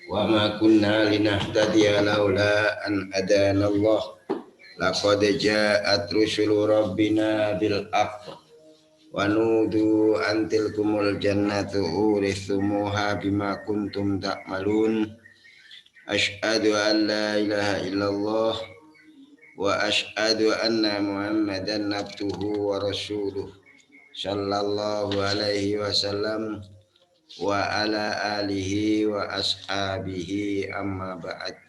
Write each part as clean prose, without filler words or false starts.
wa ma kunna linahtadiya laula an hadana Allah laqad ja'at rusulu rabbina bil haqq wa nudu an tilkumul jannatu urithumuha bima kuntum ta'malun asyhadu an la ilaha illallah wa asyhadu anna muhammadan abduhu wa rasuluh sallallahu alaihi wasallam wa ala alihi wa ashabihi amma ba'd.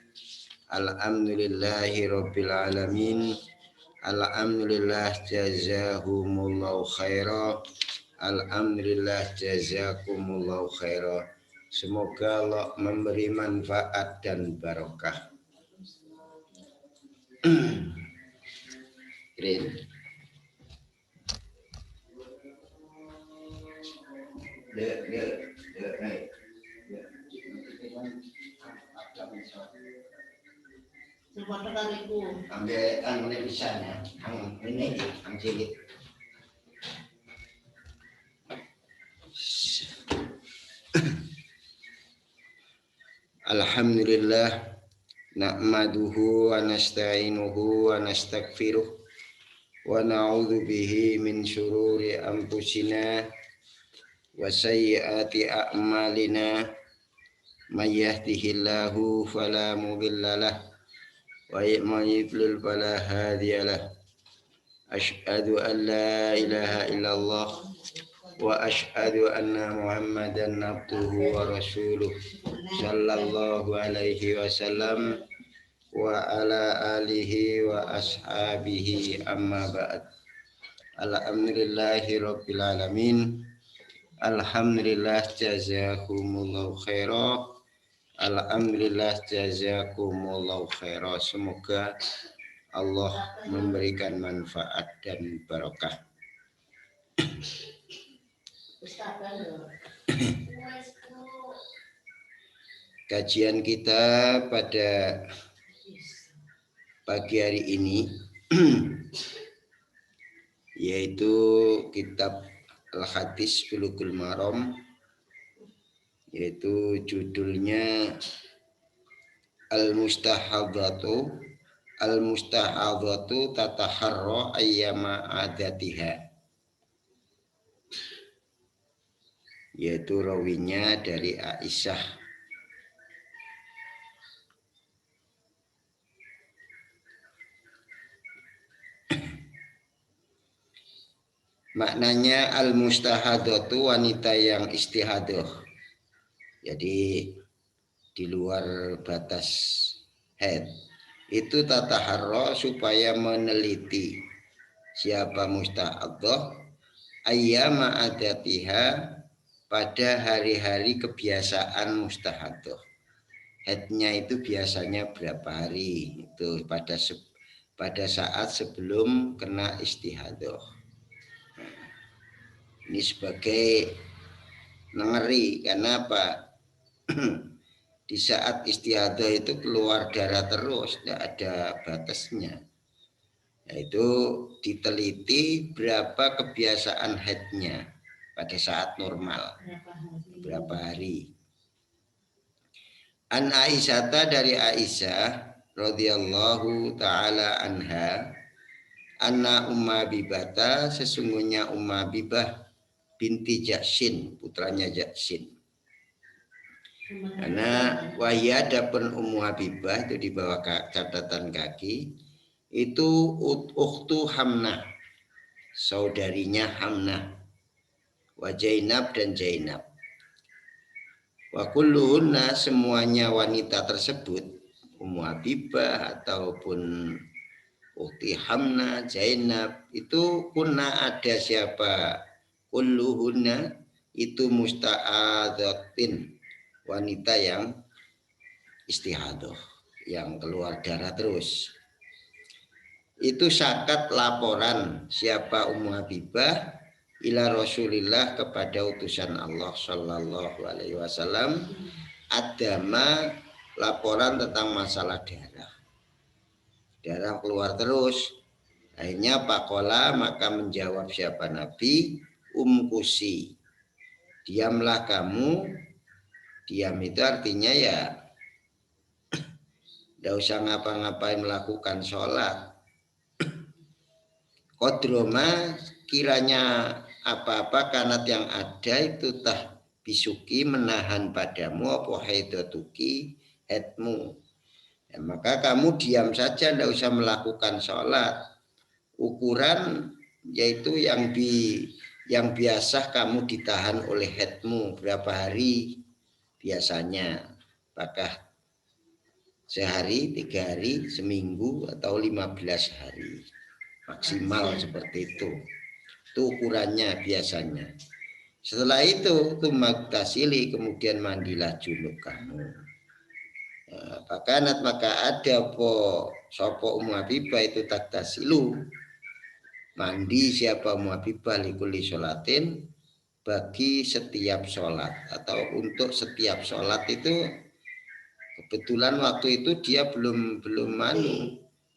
Alhamdulillahi rabbil alamin. Alhamdulillah jazahumullahu khaira. Alhamdulillah jazakumullahu khaira. Semoga Allah memberi manfaat dan barokah. Ambil anu bisa ya, ini cilik. Alhamdulillah na'maduhu wa nasta'inuhu wa nastaghfiruh wa na'udzu bihi min syururi anfusina wa sayyiati a'malina may yahdihillahu fala mudhillalah wa may yudlil fala hadiyalah. Asyhadu an la ilaha illallah wa asyhadu anna muhammadan abduhu wa rasuluh sallallahu alaihi wasallam wa ala alihi wa ashabihi amma ba'd. Alhamdulillahi rabbil alamin. Alhamdulillah jazakumullahu khaira. Alhamdulillah jazakumullahu khaira. Semoga Allah memberikan manfaat dan barokah. Kajian kita pada pagi hari ini yaitu kitab Al-Hadis Bulughul Maram, yaitu judulnya Al-Mustahadhatu tataharra ayyama adatiha, yaitu rawinya dari Aisyah. Maknanya al-mustahadatu wanita yang istihadah. Jadi di luar batas haid. Itu tataharra supaya meneliti siapa mustahadah ayyama adatiha pada hari-hari kebiasaan mustahadah. Haidnya itu biasanya berapa hari? Itu pada saat sebelum kena istihadah. Ini sebagai ngeri, karena apa? Di saat istihadah itu keluar darah terus, tidak ada batasnya. Yaitu diteliti berapa kebiasaan haidnya pada saat normal, berapa hari. An Aisyata, dari Aisyah radhiyallahu taala anha, anna Umma Bibata, sesungguhnya Umma Bibah binti Jaksin, putranya Jaksin. Karena wahya dapun Ummu Habibah itu di bawah catatan kaki, itu ukhtu Hamnah, saudarinya Hamnah, wa Zainab dan Zainab. Wa kulluhunna, semuanya wanita tersebut, Ummu Habibah ataupun ukhti Hamnah, Zainab, itu kunna ada siapa? Kulluhunna itu musta'adzatin, wanita yang istihadah, yang keluar darah terus. Itu syakat laporan siapa Ummu Habibah ila Rasulillah, kepada utusan Allah sallallahu alaihi wasallam, adama, laporan tentang masalah darah. Darah keluar terus. Akhirnya pakola, maka menjawab siapa Nabi, umkusi, diamlah kamu, Diam itu artinya ya tidak usah ngapa-ngapain melakukan sholat. Kodroma kiranya apa-apa kanat yang ada itu tah bisuki menahan padamu apa haidatuki hetmu. Ya, maka kamu diam saja, tidak usah melakukan sholat. Ukuran yaitu yang biasa kamu ditahan oleh hetmu berapa hari biasanya. Apakah sehari, 3 hari, seminggu, atau 15 hari. Maksimal seperti itu. Itu ukurannya biasanya. Setelah itu magtasili, kemudian mandilah junub kamu. Pakanat maka ada po sopo Habibah itu taktasilu, mandi siapa Habibah likuli sholatin, bagi setiap sholat atau untuk setiap sholat. Itu kebetulan waktu itu dia belum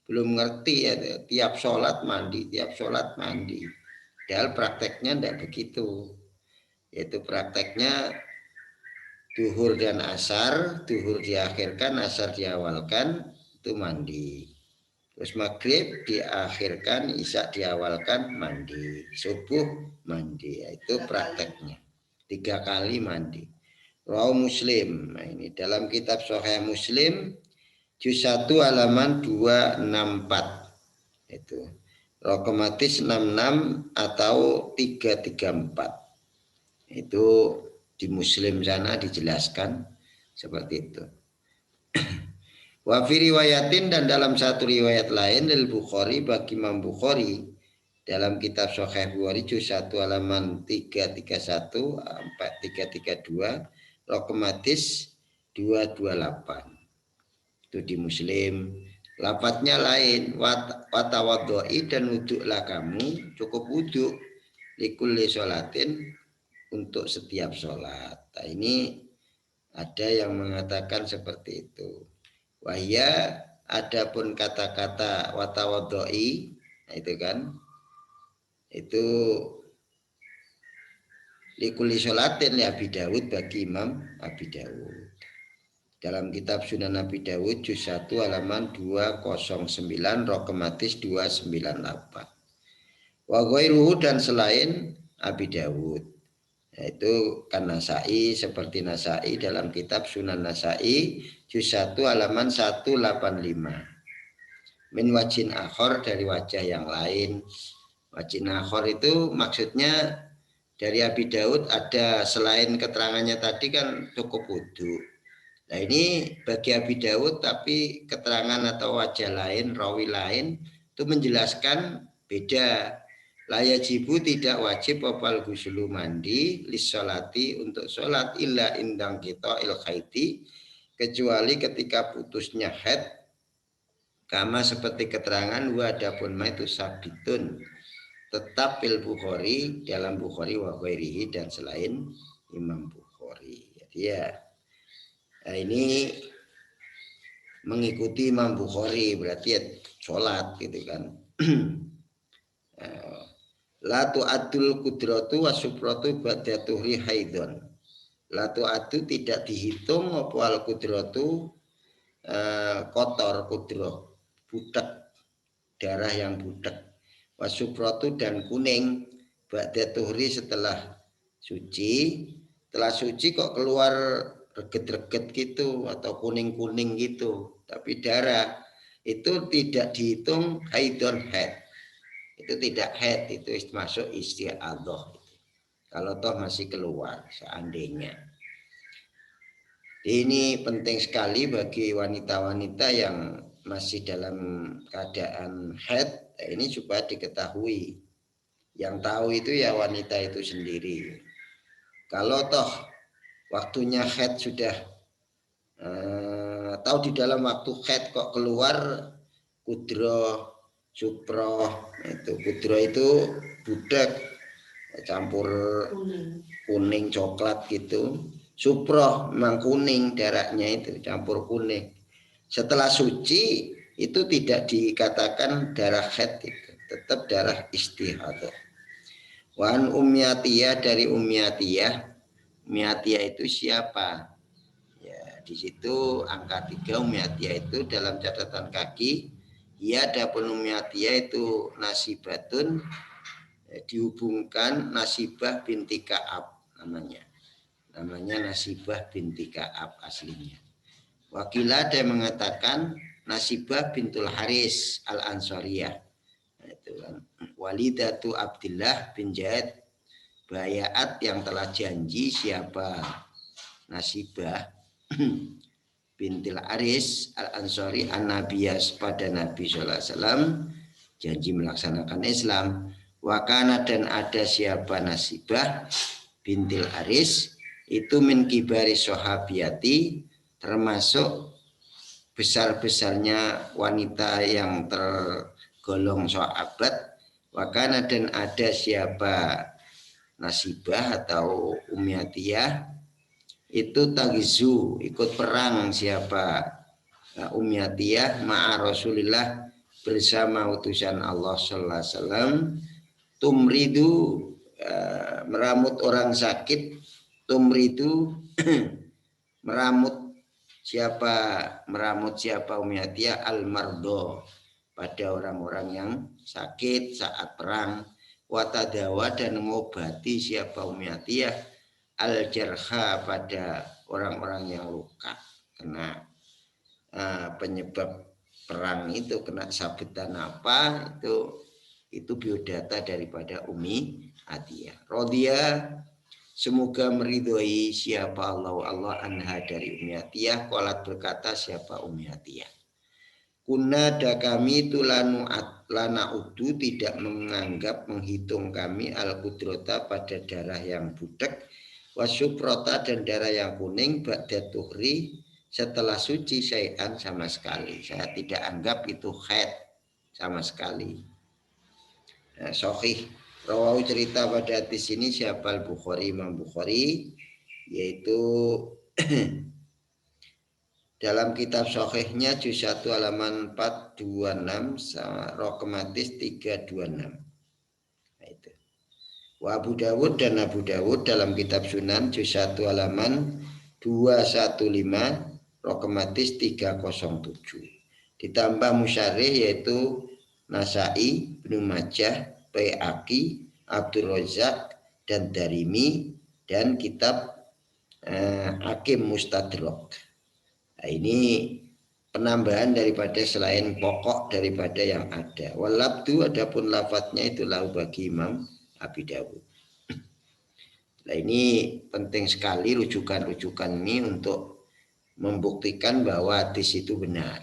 ngerti ya, tiap sholat mandi, tiap sholat mandi. Padahal prakteknya tidak begitu. Yaitu prakteknya duhur dan asar, duhur diakhirkan, asar diawalkan, itu mandi. Terus maghrib diakhirkan, isya diawalkan, mandi. Subuh mandi, itu prakteknya. 3 kali mandi. Rawi Muslim. Nah, ini dalam kitab Sahih Muslim juz 1 halaman 264. Itu rokomatis 66 atau 334. Itu di Muslim sana dijelaskan seperti itu. Wa fi riwayatin, dan dalam satu riwayat lain dari Bukhari bagi Imam Bukhari dalam kitab Sahih Bukhari juz 1 halaman 331 sampai 332, rokomatis 228. Itu di Muslim. Lafadznya lain, watawadoi, dan wuduklah kamu, cukup wuduk likulli sholatin, untuk setiap sholat. Nah, ini ada yang mengatakan seperti itu. Wahya, adapun kata-kata watawadoi, nah itu kan, itu likulli sholatin li Abi Dawud, bagi Imam Abi Dawud. Dalam kitab Sunan Abi Dawud juz 1 halaman 209, rokomatis 298. Wa ghairuhu, dan selain Abi Dawud, yaitu kan Nasai, seperti Nasai dalam kitab Sunan Nasai juz 1 halaman 185. Min wajin akhor, dari wajah yang lain. Wajin akhor itu maksudnya dari Abi Dawud ada, selain keterangannya tadi kan cukup wudhu. Nah, ini bagi Abi Dawud, tapi keterangan atau wajah lain, rawi lain itu menjelaskan beda. La yajibu, tidak wajib, opal gusulu, mandi, lissolati, untuk sholat, illa indang kita il khaiti, kecuali ketika putusnya haid, kama seperti keterangan wa adapun ma itu sabitun, tetap fil Bukhari, dalam Bukhari wa ghairihi, dan selain Imam Bukhari. Jadi ya, nah ini mengikuti Imam Bukhari berarti ya sholat gitu kan. La tu'atul kudratu wasupratu ba'da tuhri haidon. La tu'atu, tidak dihitung, apa al kudratu, kotor, kudroh, budak, darah yang budak. Wasupratu, dan kuning, ba'da tuhri, setelah suci. Setelah suci kok keluar reget-reget gitu atau kuning-kuning gitu, tapi darah, itu tidak dihitung haidon, haid. Itu tidak haid, itu masuk istiadoh. Kalau toh masih keluar seandainya. Ini penting sekali bagi wanita-wanita yang masih dalam keadaan haid. Ini supaya diketahui. Yang tahu itu ya wanita itu sendiri. Kalau toh waktunya haid sudah tahu di dalam waktu haid kok keluar kudroh, suproh, itu kudroh itu budak campur kuning coklat gitu. Suproh memang kuning, darahnya itu campur kuning. Setelah suci itu tidak dikatakan darah haid, itu tetap darah istihadah. Wan Ummiyatiyah, dari Ummiyatiyah. Ummiyatiyah itu siapa? Di situ angka 3 umiatiyah itu dalam catatan kaki, ya adapun umiatiyah itu nasibatun, dihubungkan Nasibah binti Ka'ab namanya. Namanya Nasibah binti Ka'ab aslinya. Wakilah ada yang mengatakan Nasibah bintul Haris al-Ansariyah. Nah, itu kan. Walidatu Abdillah bin Zaid Bayaat yang telah janji siapa Nasibah bintil Aris al-Ansari an-Nabiyas pada Nabi sallallahu alaihi wasallam janji melaksanakan Islam. Wakana dan ada siapa Nasibah bintil Aris itu min kibari sahabiyati termasuk besar-besarnya wanita yang tergolong sahabat. Wakana dan ada siapa Nasibah atau Umayyah itu tagizu ikut perang siapa Umayyah ma'a Rasulillah bersama utusan Allah sallallahu alaihi wasallam tumridu meramut orang sakit, tumridu meramut siapa Umayyah al-mardo pada orang-orang yang sakit saat perang, watadawa dan mengobati siapa Umayyah al-jarha pada orang-orang yang luka kena penyebab perang itu, kena sabetan apa itu biodata daripada Umi Atiyah. Rodiyah semoga meridhoi siapa Allah anha dari Umi Atiyah. Qalat berkata siapa Umi Atiyah, kunna da kami itu lana udu tidak menganggap menghitung kami al-kudrota pada darah yang budak, wasuprota dan darah yang kuning ba'da tuhri setelah suci syai'an sama sekali. Saya tidak anggap itu haid sama sekali. Nah, sahih rawahu cerita pada hadis ini siapa al-Bukhari, Imam Bukhari, yaitu dalam kitab sahihnya juz 1 halaman 426 raqam hadis 326. Nah, itu. Wa Abu Dawud dan Abu Dawud dalam kitab Sunan juz 1 halaman 215 raqam hadis 307. Ditambah musyarih yaitu Nasai, Ibnu Majah, Baihaqi, Abdul Razak dan Darimi dan kitab Hakim Mustadrak. Nah, ini penambahan daripada selain pokok daripada yang ada. Walabdu adapun lafadznya itu lahu bagi Imam Abi Dawud. Nah, ini penting sekali rujukan-rujukan ini untuk membuktikan bahwa hadis itu benar.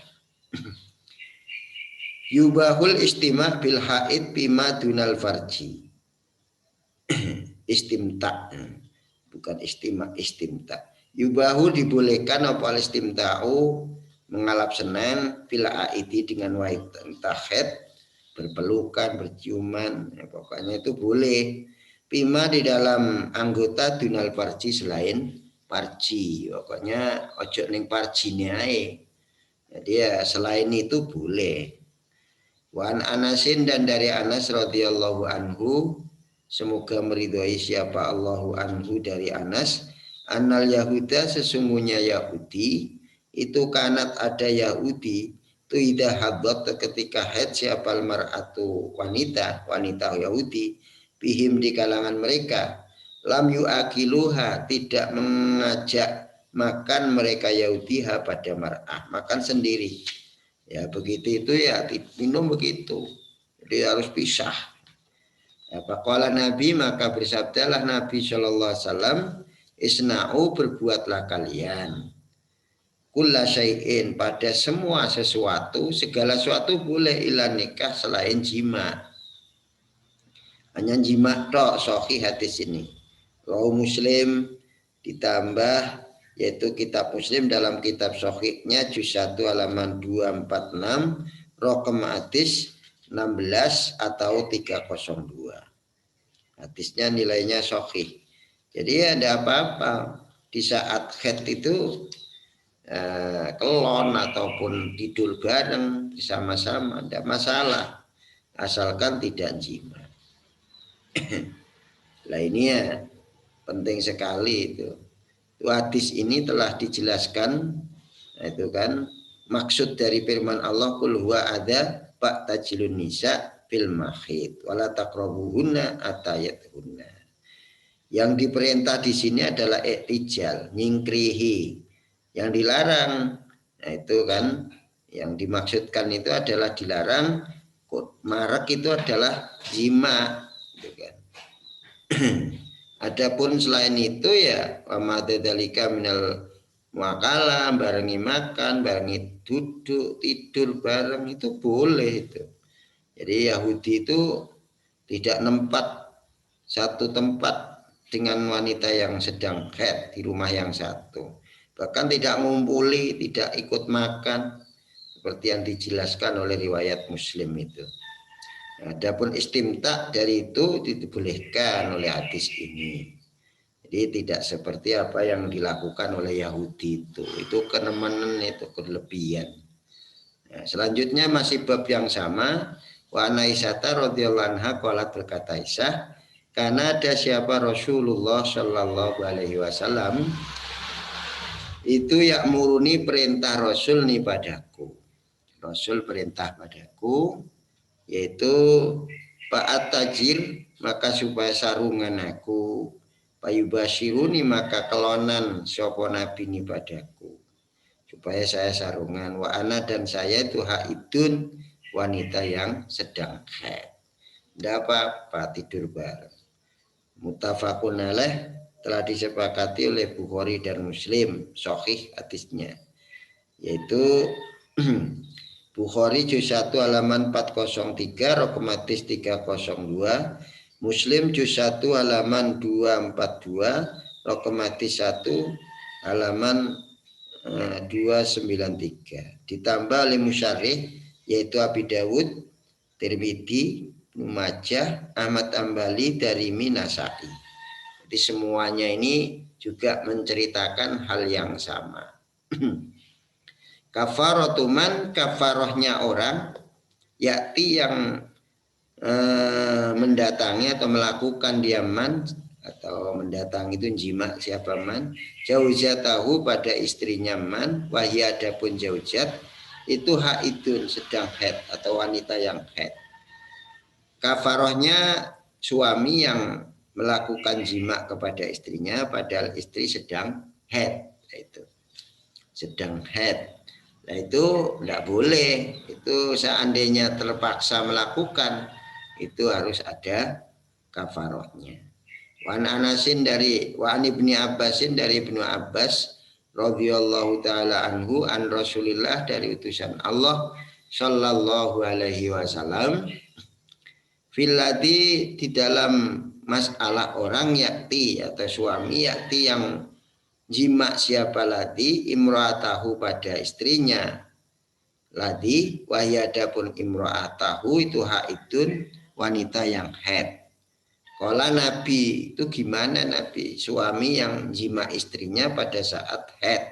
Yubahul istimah bil haid bima dunal farji. Istimta, bukan istimta. Yubahu dibolehkan apa istimta'u mengalap senen bila aidi dengan wanita haid, berpelukan, berciuman, ya, pokoknya itu boleh. Bima di dalam anggota dunal parji selain parji, pokoknya ojo ning parjine ae. Jadi ya selain itu boleh. Wan Anasin dan dari Anas radhiyallahu anhu semoga meridhoi siapa Allahu anhu dari Anas, annal Yahuda sesungguhnya Yahudi itu kanat ada Yahudi itu idza hadat ketika haid siapa mar'atu wanita Yahudi bihim di kalangan mereka lam yuakiluha tidak mengajak makan mereka Yahudiha pada mar'ah, makan sendiri. Ya begitu itu ya minum begitu. Jadi harus pisah. Ya, faqala Nabi maka bersabdalah Nabi sallallahu alaihi wasallam isna'u berbuatlah kalian kulla syai'in pada semua sesuatu, segala sesuatu boleh ila nikah selain jima. Hanya jima tok sahih hadis ini. Rawi Muslim ditambah yaitu kitab Muslim dalam kitab sahihnya juz 1 halaman 246 raqam hadis 16 atau 302. Hadisnya nilainya sahih. Jadi ada apa-apa di saat haid itu kelon ataupun tidur bareng bersama-sama tidak masalah asalkan tidak jima. Lah ini ya penting sekali itu. Hadis ini telah dijelaskan, itu kan maksud dari firman Allah qul huwa ada pak tajilun nisa fil mahid wala taqrabuhunna atayatuhunna. Yang diperintah di sini adalah iktijal, nyingkrihi. Yang dilarang, nah itu kan yang dimaksudkan itu adalah dilarang marak itu adalah jima, gitu kan. Adapun selain itu ya amadadalika minal wakala, barengi makan, barengi duduk, tidur bareng itu boleh itu. Jadi Yahudi itu tidak nempat satu tempat dengan wanita yang sedang haid di rumah yang satu. Bahkan tidak ngumpuli, tidak ikut makan seperti yang dijelaskan oleh riwayat Muslim itu. Adapun istimta dari itu dibolehkan oleh hadis ini. Jadi tidak seperti apa yang dilakukan oleh Yahudi itu kenemanan, itu kelebihan. Nah, selanjutnya masih bab yang sama. Wa Aisyah radhiyallahu anha qalat, berkata Aisyah, karena ada siapa Rasulullah Shallallahu Alaihi Wasallam itu ya'muruni, perintah Rasul nih padaku. Rasul perintah padaku yaitu Pak tajir, maka supaya sarungan aku, payubashiruni, maka kelonan sopo nabi ini padaku, supaya saya sarungan. Wa ana, dan saya itu haidun, wanita yang sedang haid. Tidak apa-apa tidur bareng. Muttafaqun alaih, telah disepakati oleh Bukhari dan Muslim, sahih hadisnya, yaitu Bukhari juz 1 halaman 403, raqam hadis 302, Muslim juz 1 halaman 242, raqam hadis 1 halaman 293. Ditambah oleh musyarih yaitu Abi Dawud, Tirmidzi, Ibnu Majah, Ahmad Ambali, Darimi, Nasa'i. Jadi semuanya ini juga menceritakan hal yang sama. Kafaratuman, kafarohnya orang yakti yang mendatangi atau melakukan diaman atau mendatangi itu jima siapa man, jauzatahu, pada istrinya man, wahya adapun jauzat itu haidun, sedang haid atau wanita yang haid. Kafarohnya suami yang melakukan jima kepada istrinya padahal istri sedang haid, itu sedang haid. Nah itu tidak boleh, itu seandainya terpaksa melakukan itu harus ada kafarohnya. Wan Anasin dari Wan Ibni Abbasin, dari Ibnu Abbas radhiyallahu taala anhu, an Rasulillah, dari utusan Allah sallallahu alaihi wasallam, filadi, di dalam masalah orang yakti atau suami yakti yang jima siapa ladi imro'atahu, pada istrinya ladi, wahyadapun imro'atahu itu haidun, wanita yang haid. Kala Nabi, itu gimana Nabi, suami yang jima istrinya pada saat haid?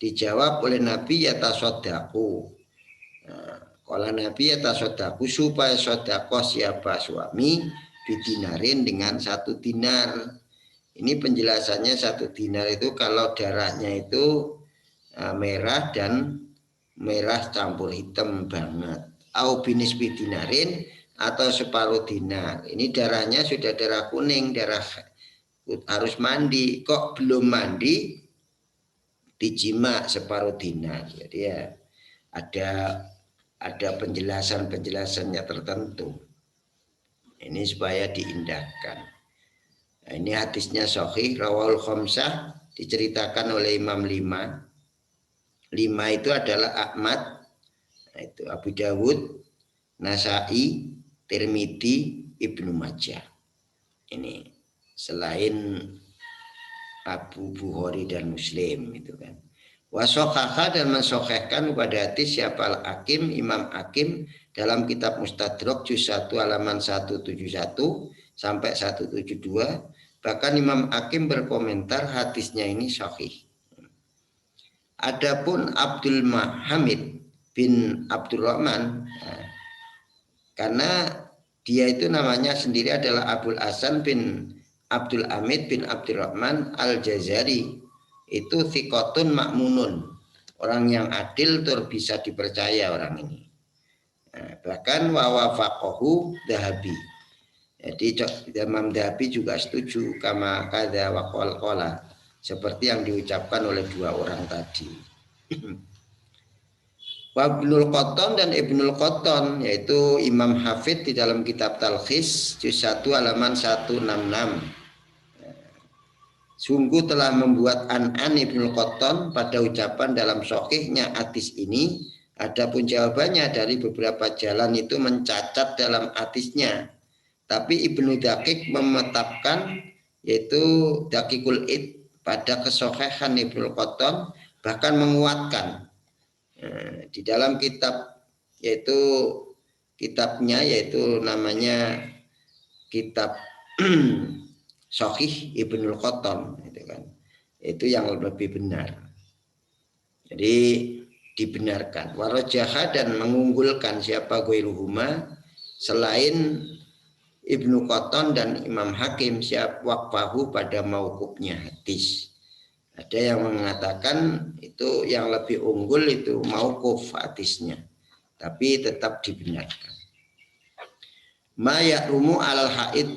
Dijawab oleh Nabi, yatasodaku. Kala Nabi, yatasodaku, supaya sodakoh siapa suami bidinarin, dengan 1 dinar. Ini penjelasannya 1 dinar itu kalau darahnya itu merah dan merah campur hitam banget. Au binisbi dinarin, atau separuh dinar. Ini darahnya sudah darah kuning, darah harus mandi. Kok belum mandi dijima separuh dinar. Jadi ya ada penjelasannya tertentu. Ini supaya diindahkan. Nah, ini hadisnya sahih, rawahul khamsah, diceritakan oleh Imam 5. 5 itu adalah Ahmad, itu Abu Dawud, Nasa'i, Tirmidzi, Ibnu Majah. Ini selain Abu Bukhari dan Muslim itu kan. Wasokhaha, dan mensokehkan pada hadis siapa Al-Hakim, Imam Hakim, dalam kitab Mustadrak juz 1 halaman 171 sampai 172. Bahkan Imam Hakim berkomentar hadisnya ini sahih. Adapun Abdul Hamid bin Abdurrahman, karena dia itu namanya sendiri adalah Abul Hasan bin Abdul Hamid bin Abdurrahman Al-Jazari, itu thiqatun ma'munun, orang yang adil tur bisa dipercaya orang ini. Nah, bahkan wa wafaqahu Dzahabi. Jadi Imam Dzahabi juga setuju kama kadza wa qala, seperti yang diucapkan oleh dua orang tadi. Wa Ibnul Qattan dan Ibnul Qattan, yaitu Imam Hafidh di dalam kitab Talkhis juz 1 halaman 166. Sungguh telah membuat an-an Ibnul Qattan pada ucapan dalam sahihnya hadis ini. Adapun jawabannya dari beberapa jalan itu mencacat dalam hadisnya. Tapi Ibnu Daqiq memetapkan, yaitu Daqiqul Id, pada kesohihan Ibnul Qattan, bahkan menguatkan. Di dalam kitab, yaitu kitabnya, yaitu namanya kitab Sahih Ibnul Qattan, itu kan, itu yang lebih benar. Jadi dibenarkan. Warajaha, dan mengunggulkan siapa ghairuhuma selain Ibnu Qattan dan Imam Hakim siap waqfahu pada mauqufnya hadis. Ada yang mengatakan itu yang lebih unggul itu mauquf hadisnya, tapi tetap dibenarkan. Ma ya'rumu alal haid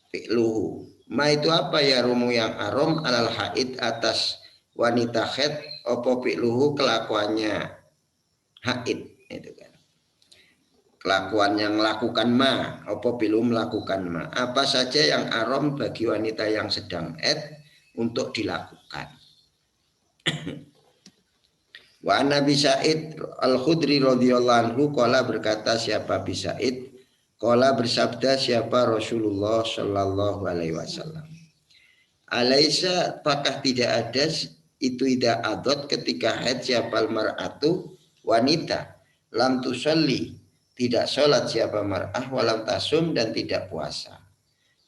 fi'luhu. Ma itu apa ya rumu yang haram alal haid atas wanita haid opo fi'luhu kelakuannya haid itu kan. Kelakuan yang melakukan ma, opo fi'luhu melakukan ma. Apa saja yang haram bagi wanita yang sedang haid untuk dilakukan. Wa Nabi Sa'id Al-Khudri radhiyallahu anhu qala, berkata siapa Abi Sa'id, qala bersabda siapa Rasulullah sallallahu alaihi wasallam. Alaisa, apakah tidak ada itu ida adot ketika haid siapa mar'atu, wanita, lam tusalli, tidak sholat siapa mar'ah, walam tasum, dan tidak puasa.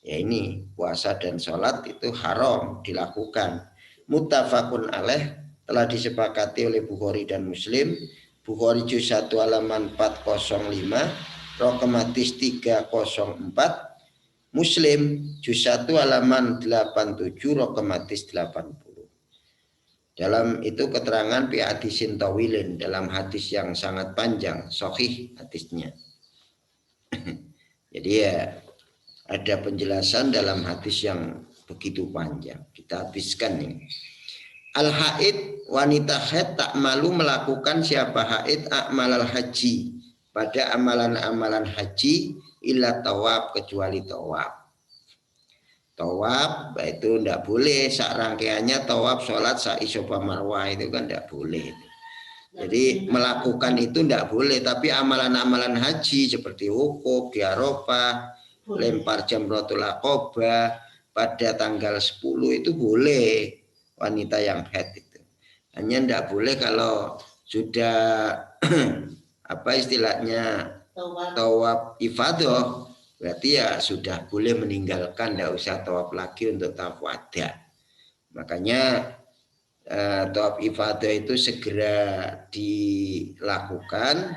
Ya ini puasa dan sholat itu haram dilakukan. Muttafaqun alaih, telah disepakati oleh Bukhari dan Muslim. Bukhari juz 1 halaman 405, raqam hadis 304. Muslim juz 1 halaman 87, raqam hadis 80. Dalam itu keterangan fi hadisin tawilin, dalam hadis yang sangat panjang, sahih hadisnya. Jadi ya ada penjelasan dalam hadis yang begitu panjang. Kita habiskan nih. Al-haid, wanita haid tak malu melakukan siapa haid akmalal haji, pada amalan-amalan haji, illa tawab, kecuali tawab. Tawab itu tidak boleh, sak rangkaiannya tawab, sholat, sa'i, sofa, marwah, itu kan tidak boleh. Jadi melakukan itu tidak boleh, tapi amalan-amalan haji seperti wukuf di Arafah, lempar jamratul aqabah pada tanggal 10 itu boleh wanita yang haid itu. Hanya tidak boleh kalau sudah apa istilahnya tawaf ifadah, berarti ya sudah boleh meninggalkan, tidak usah tawaf lagi untuk tawaf wada. Makanya tawaf ifadah itu segera dilakukan.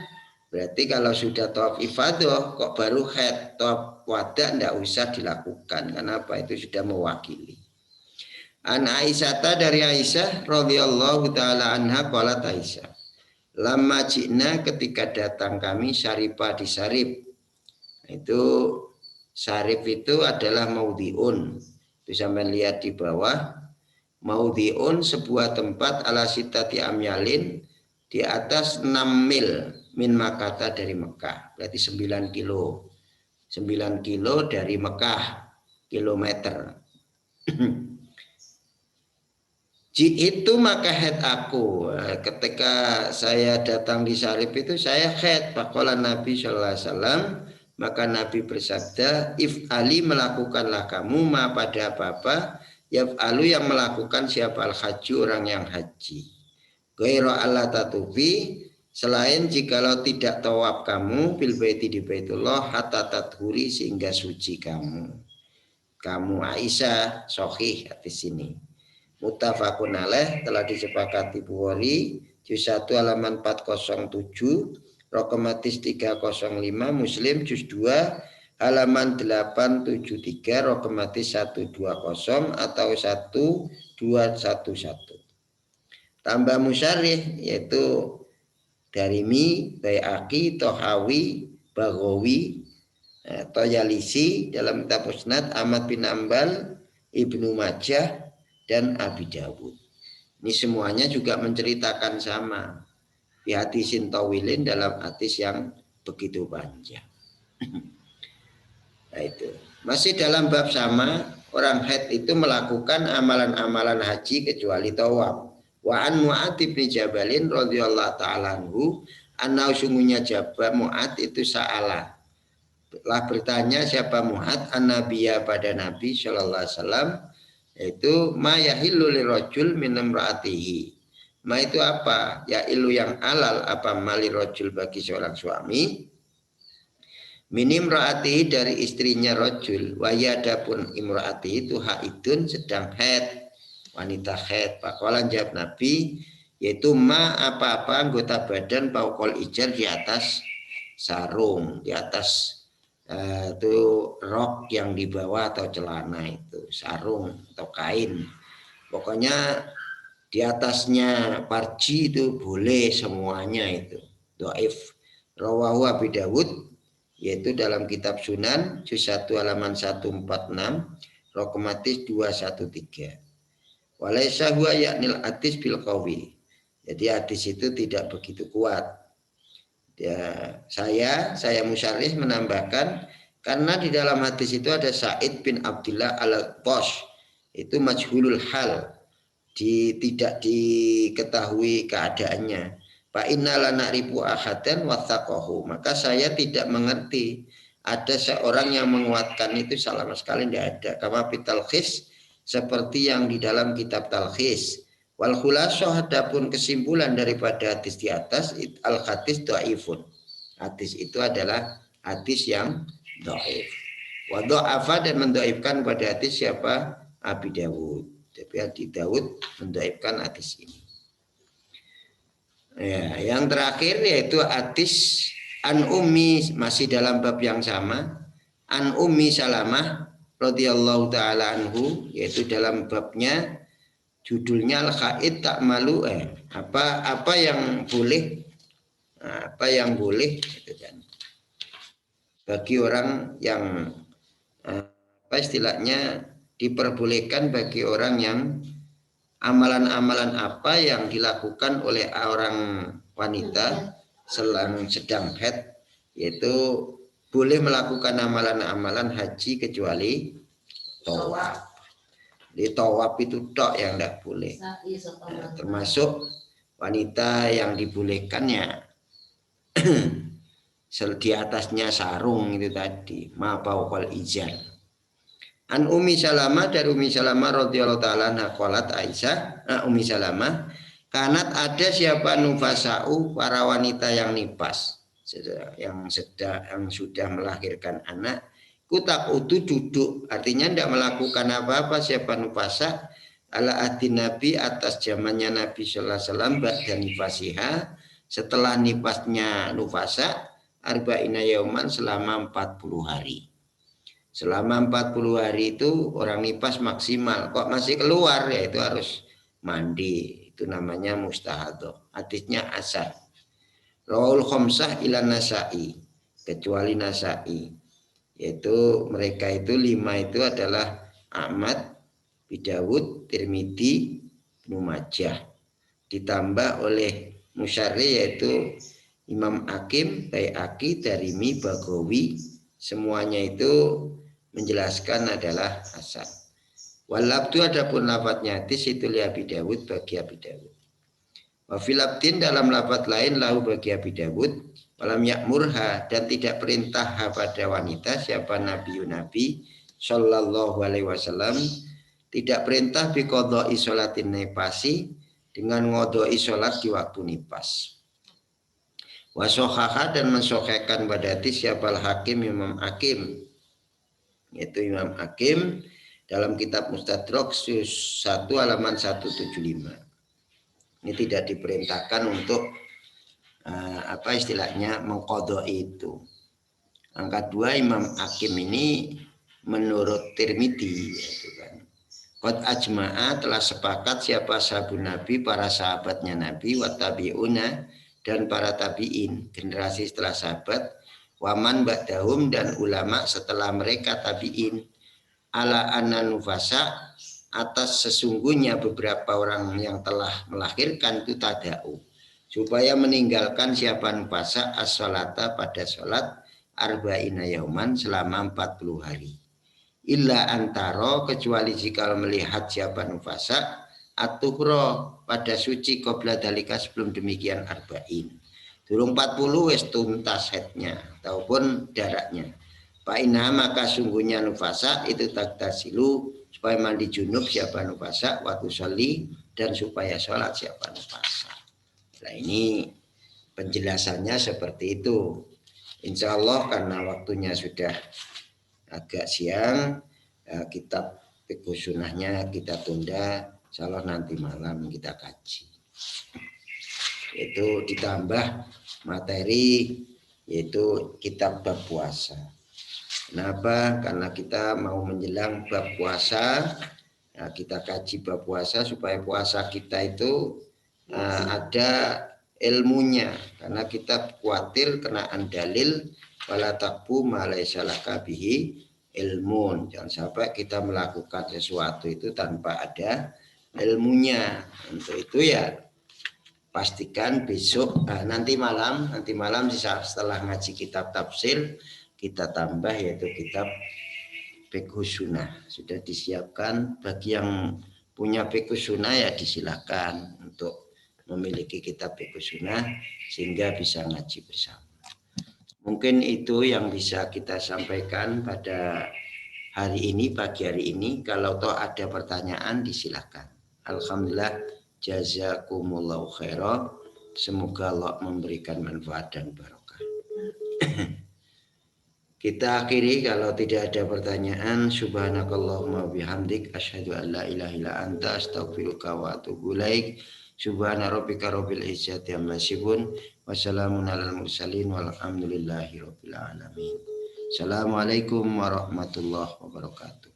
Berarti kalau sudah tawaf ifadah kok baru haid, tawaf wada tidak usah dilakukan. Kenapa? Itu sudah mewakili. An Aisyah, dari Aisyah radhiyallahu taala anha, qalat Aisyah, lama jina, ketika datang kami, syaripa di Syarif. Itu Syarif itu adalah maudhi'un. Itu sampai lihat di bawah. Maudhi'un sebuah tempat ala sitati amyalin, di atas 6 mil min Makkah, dari Mekah. Berarti 9 kilo. 9 kilo dari Mekah, kilometer. Itu maka haid aku. Ketika saya datang di Syarif itu saya haid. Faqala Nabi sallallahu alaihi wasallam, maka Nabi bersabda, if'ali, melakukanlah kamu ma, pada apa-apa, yaf'alu, yang melakukan siapa al-haji, orang yang haji. Ghaira Allah tatufi, selain jikalau tidak tawaf kamu bil baiti, di Baitullah, hatta tathuri, sehingga suci kamu. Aisyah, sahih hadis ini. Muttafaqun alaih, telah disepakati Bukhari juz 1 halaman 407, raqam hadis 305, Muslim juz 2 halaman 873 Rokomatis 120 atau 1211. Tambah musyarih yaitu Darimi, Baihaqi, Tohawi, Baghawi, Toyalisi dalam kitab Musnad, Ahmad bin Ambal, Ibnu Majah, dan Abi Dawud. Ini semuanya juga menceritakan sama. Di hadisin tawilin dalam hadis yang begitu panjang. Nah itu. Masih dalam bab sama, orang haid itu melakukan amalan-amalan haji kecuali tawaf. Wa an Mu'ad bin Jabalin radhiyallahu ta'ala anhu, anna sungguhnya Jabal Mu'ad itu sa'ala. Telah bertanya siapa Mu'ad an-nabiyya pada Nabi sallallahu alaihi wasallam, yaitu ma yahillu lirajul min imraatihi. Ma itu apa? Ya ilu yang halal apa mali rajul bagi seorang suami. Minim raati dari istrinya rajul, wayadapun imraati itu haidun sedang haid, wanita haid. Pakolan jawab Nabi, yaitu ma apa-apa anggota badan paukol ijar di atas sarung, di atas itu rok yang di bawah atau celana itu, sarung atau kain. Pokoknya di atasnya parji itu boleh semuanya itu. Dhaif. Rawahu Abi Dawud, yaitu dalam kitab Sunan juz 1 halaman 146 Rokomatis 213. Walaysa huwa yaknil hadis bil qawi. Jadi hadis itu tidak begitu kuat. Ya, saya musyarih menambahkan karena di dalam hadis itu ada Sa'id bin Abdullah al-Tosh, itu majhulul hal, tidak diketahui keadaannya. Fa innala na'rifu ahadan wathaqahu, maka saya tidak mengerti ada seorang yang menguatkan itu sama sekali tidak ada. Kama fitalkhis, seperti yang di dalam kitab talkhis. Wal khulasah, adapun kesimpulan daripada hadis di atas, al hadis dhaifun. Hadis itu adalah hadis yang dhaif. Wa dha'afa, dan mendhaifkan pada hadis siapa? Abi Dawud. Tapi Abi Dawud mendhaifkan hadis ini. Ya, yang terakhir yaitu hadis an Ummi, masih dalam bab yang sama. An Ummi Salamah radhiyallahu taala anhu, yaitu dalam babnya judulnya al-haid tak malu apa yang boleh gitu kan. Bagi orang yang apa istilahnya diperbolehkan bagi orang yang amalan-amalan apa yang dilakukan oleh orang wanita sedang haid, yaitu boleh melakukan amalan-amalan haji kecuali tawaf. Di tawaf itu tok yang tidak boleh. Nah, termasuk wanita yang dibolehkannya di atasnya sarung itu tadi, ma fauqal izar. An Ummi Salamah, dari Ummi Salamah radhiyallahu taala anha qalat Aisyah, Ummi Salamah, kanat ada siapa nufasau, para wanita yang nipas, yang sudah melahirkan anak, kutak utu duduk, artinya tidak melakukan apa-apa siapa nufasa ala ahdi Nabi, atas zamannya Nabi sallallahu alaihi wasallam, ba'da nifasiha, setelah nipasnya nufasa, arba'ina yauman, selama 40 hari. Selama 40 hari itu orang nipas maksimal. Kok masih keluar, ya itu harus mandi. Itu namanya mustahadah. Hadisnya asar. Rawul khomsah ila Nasa'i, kecuali Nasa'i. Yaitu mereka itu 5 itu adalah Ahmad, Abi Dawud, Tirmidzi, Ibnu Majah. Ditambah oleh musyarih yaitu Imam Hakim, Baihaqi, Darimi, Baghawi. Semuanya itu menjelaskan adalah hasan. Walabdu, adapun lafadznya hadis itu li Abi Dawud, bagi Abi Dawud. Wa fil abdin, dalam lafadz lain lahu bagi Abi Dawud, walam ya'murha, dan tidak perintah pada wanita siapa Nabi sallallahu alaihi wasallam, tidak perintah bi qadha'i sholatin nifasi, dengan ngodoi sholat di waktu nipas. Wasohaha, dan mensohhekan pada hadis siapa Hakim, Imam Hakim, yaitu Imam Hakim dalam kitab Mustadrak 1 halaman 175. Ini tidak diperintahkan untuk apa istilahnya mengqadha'i itu. Angka 2 Imam Hakim ini menurut Tirmidzi yaitu kan qad ajma'a telah sepakat siapa sahabat Nabi, para sahabatnya Nabi, wa tabi'una dan para tabi'in, generasi setelah sahabat, waman ba'dahum dan ulama setelah mereka tabi'in, ala anna nufasa atas sesungguhnya beberapa orang yang telah melahirkan itu tada'u supaya meninggalkan siapa nufasa as-salata pada sholat arba'ina yauman selama 40 hari. Illa antaro kecuali jika melihat siapa nufasa atuhro pada suci qabla dalika sebelum demikian arba'in. Durung 40 wis tuntas haidnya ataupun daraknya. Fa'inha maka sungguhnya nufasa itu taktasilu supaya mandi junub siapa nufasa waktu sholli dan supaya sholat siapa nufasa. Nah ini penjelasannya seperti itu. Insya Allah karena waktunya sudah agak siang, kitab Fiqh Sunnahnya kita tunda, insya Allah nanti malam kita kaji. Itu ditambah materi yaitu kitab bab puasa. Kenapa? Karena kita mau menjelang bab puasa, kita kaji bab puasa supaya puasa kita itu ada ilmunya. Karena kita khawatir kenaan dalil wala taqfu ma laysa laka bihi ilmun. Jangan sampai kita melakukan sesuatu itu tanpa ada ilmunya. Untuk itu ya pastikan besok nanti malam setelah ngaji kitab tafsir kita tambah yaitu kitab Fiqh Sunnah. Sudah disiapkan bagi yang punya Fiqh Sunnah ya disilakan untuk memiliki kitab Fiqh Sunnah sehingga bisa ngaji bersama. Mungkin itu yang bisa kita sampaikan pada hari ini, pagi hari ini. Kalau toh ada pertanyaan disilakan. Alhamdulillah, jazakumullahu khairan. Semoga Allah memberikan manfaat dan barokah. Kita akhiri kalau tidak ada pertanyaan. Subhanakallahumma bihamdik asyhadu an la ilaha illa anta astaghfiruka wa atubu ilaik. Subhana rabbika rabbil izzati amma yasifun. Wassalamun alal mursalin walhamdulillahi rabbil alamin. Assalamualaikum warahmatullahi wabarakatuh.